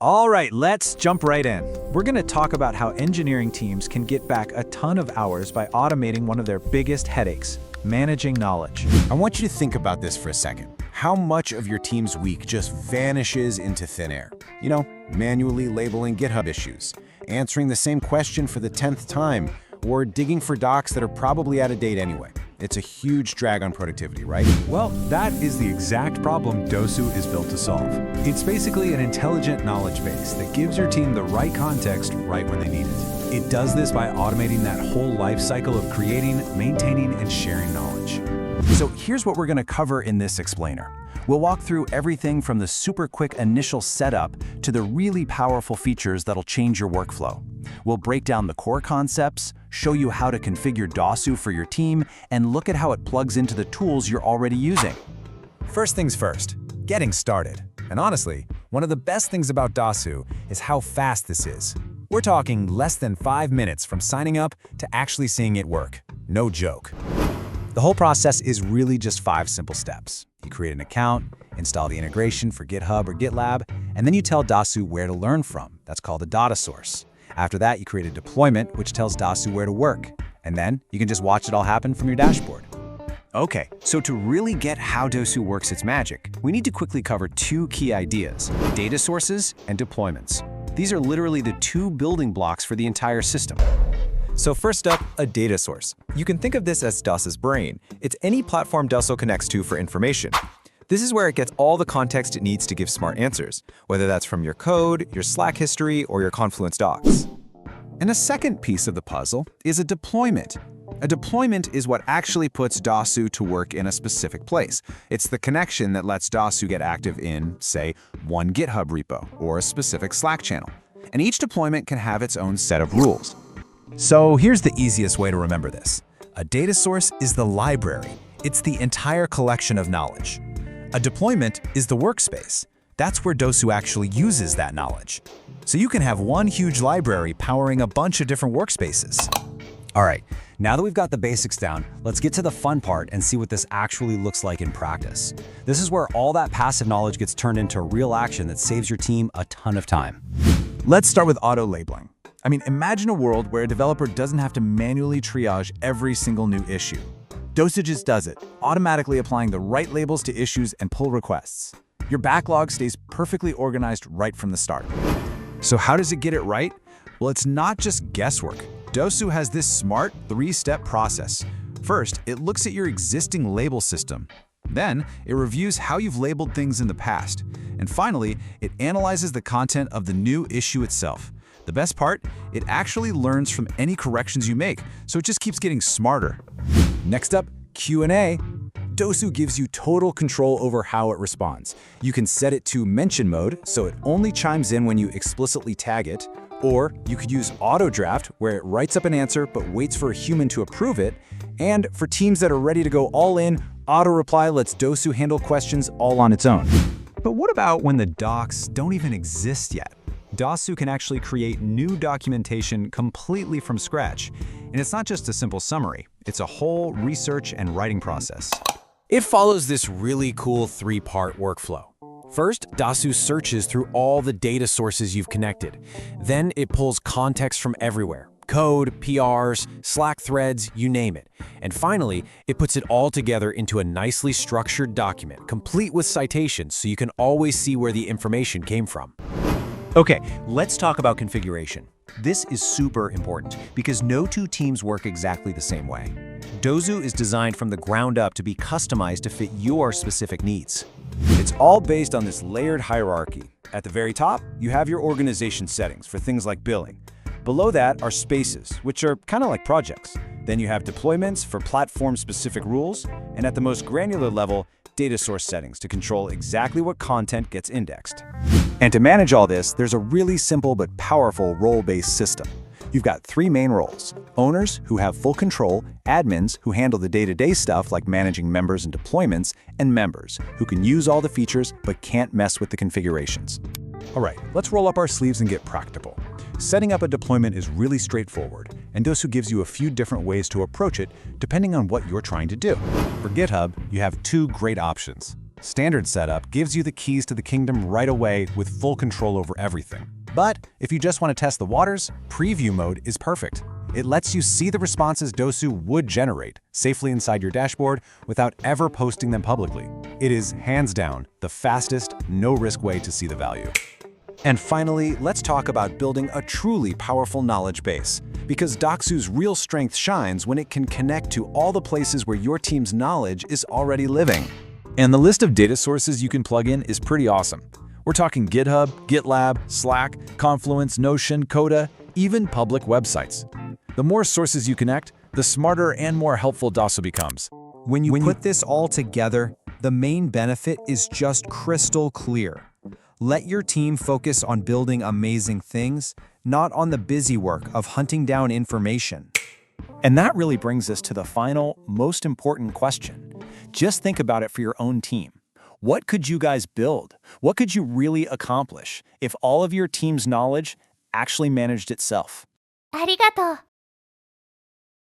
All right, let's jump right in. We're going to talk about how engineering teams can get back a ton of hours by automating one of their biggest headaches, managing knowledge. I want you to think about this for a second. How much of your team's week just vanishes into thin air? You know, manually labeling GitHub issues, answering the same question for the 10th time, or digging for docs that are probably out of date anyway. It's a huge drag on productivity, right? Well, that is the exact problem Dosu is built to solve. It's basically an intelligent knowledge base that gives your team the right context right when they need it. It does this by automating that whole life cycle of creating, maintaining, and sharing knowledge. So here's what we're going to cover in this explainer. We'll walk through everything from the super quick initial setup to the really powerful features that'll change your workflow. We'll break down the core concepts, show you how to configure Dosu for your team, and look at how it plugs into the tools you're already using. First things first, getting started. And honestly, one of the best things about Dosu is how fast this is. We're talking less than 5 minutes from signing up to actually seeing it work. No joke. The whole process is really just 5 simple steps. You create an account, install the integration for GitHub or GitLab, and then you tell Dosu where to learn from. That's called a data source. After that, you create a deployment, which tells Dosu where to work. And then you can just watch it all happen from your dashboard. Okay, so to really get how Dosu works its magic, we need to quickly cover 2 key ideas: data sources and deployments. These are literally the 2 building blocks for the entire system. So first up, a data source. You can think of this as Dosu's brain. It's any platform Dosu connects to for information. This is where it gets all the context it needs to give smart answers, whether that's from your code, your Slack history, or your Confluence docs. And a second piece of the puzzle is a deployment. A deployment is what actually puts Dosu to work in a specific place. It's the connection that lets Dosu get active in, say, one GitHub repo or a specific Slack channel. And each deployment can have its own set of rules. So here's the easiest way to remember this. A data source is the library. It's the entire collection of knowledge. A deployment is the workspace. That's where Dosu actually uses that knowledge. So you can have one huge library powering a bunch of different workspaces. All right, now that we've got the basics down, let's get to the fun part and see what this actually looks like in practice. This is where all that passive knowledge gets turned into real action that saves your team a ton of time. Let's start with auto-labeling. I mean, imagine a world where a developer doesn't have to manually triage every single new issue. Dosu just does it, automatically applying the right labels to issues and pull requests. Your backlog stays perfectly organized right from the start. So how does it get it right? Well, it's not just guesswork. Dosu has this smart 3-step process. First, it looks at your existing label system. Then, it reviews how you've labeled things in the past. And finally, it analyzes the content of the new issue itself. The best part, it actually learns from any corrections you make, so it just keeps getting smarter. Next up, Q&A. Dosu gives you total control over how it responds. You can set it to mention mode, so it only chimes in when you explicitly tag it, or you could use auto draft, where it writes up an answer but waits for a human to approve it. And for teams that are ready to go all in, auto reply lets Dosu handle questions all on its own. But what about when the docs don't even exist yet? Dosu can actually create new documentation completely from scratch. And it's not just a simple summary, it's a whole research and writing process. It follows this really cool 3-part workflow. First, Dosu searches through all the data sources you've connected. Then it pulls context from everywhere: code, PRs, Slack threads, you name it. And finally, it puts it all together into a nicely structured document, complete with citations, so you can always see where the information came from. Okay, let's talk about configuration. This is super important because no 2 teams work exactly the same way. Dosu is designed from the ground up to be customized to fit your specific needs. It's all based on this layered hierarchy. At the very top, you have your organization settings for things like billing. Below that are spaces, which are kind of like projects. Then you have deployments for platform-specific rules, and at the most granular level, data source settings to control exactly what content gets indexed. And to manage all this, there's a really simple but powerful role-based system. You've got 3 main roles: owners, who have full control; admins, who handle the day-to-day stuff like managing members and deployments; and members, who can use all the features but can't mess with the configurations. All right, let's roll up our sleeves and get practical. Setting up a deployment is really straightforward, and Dosu gives you a few different ways to approach it depending on what you're trying to do. For GitHub, you have 2 great options. Standard setup gives you the keys to the kingdom right away with full control over everything. But if you just want to test the waters, preview mode is perfect. It lets you see the responses Dosu would generate safely inside your dashboard without ever posting them publicly. It is, hands down, the fastest, no-risk way to see the value. And finally, let's talk about building a truly powerful knowledge base, because Dosu's real strength shines when it can connect to all the places where your team's knowledge is already living. And the list of data sources you can plug in is pretty awesome. We're talking GitHub, GitLab, Slack, Confluence, Notion, Coda, even public websites. The more sources you connect, the smarter and more helpful Dosu becomes. When you put this all together, the main benefit is just crystal clear. Let your team focus on building amazing things, not on the busy work of hunting down information. And that really brings us to the final, most important question. Just think about it for your own team. What could you guys build? What could you really accomplish if all of your team's knowledge actually managed itself? ありがとう。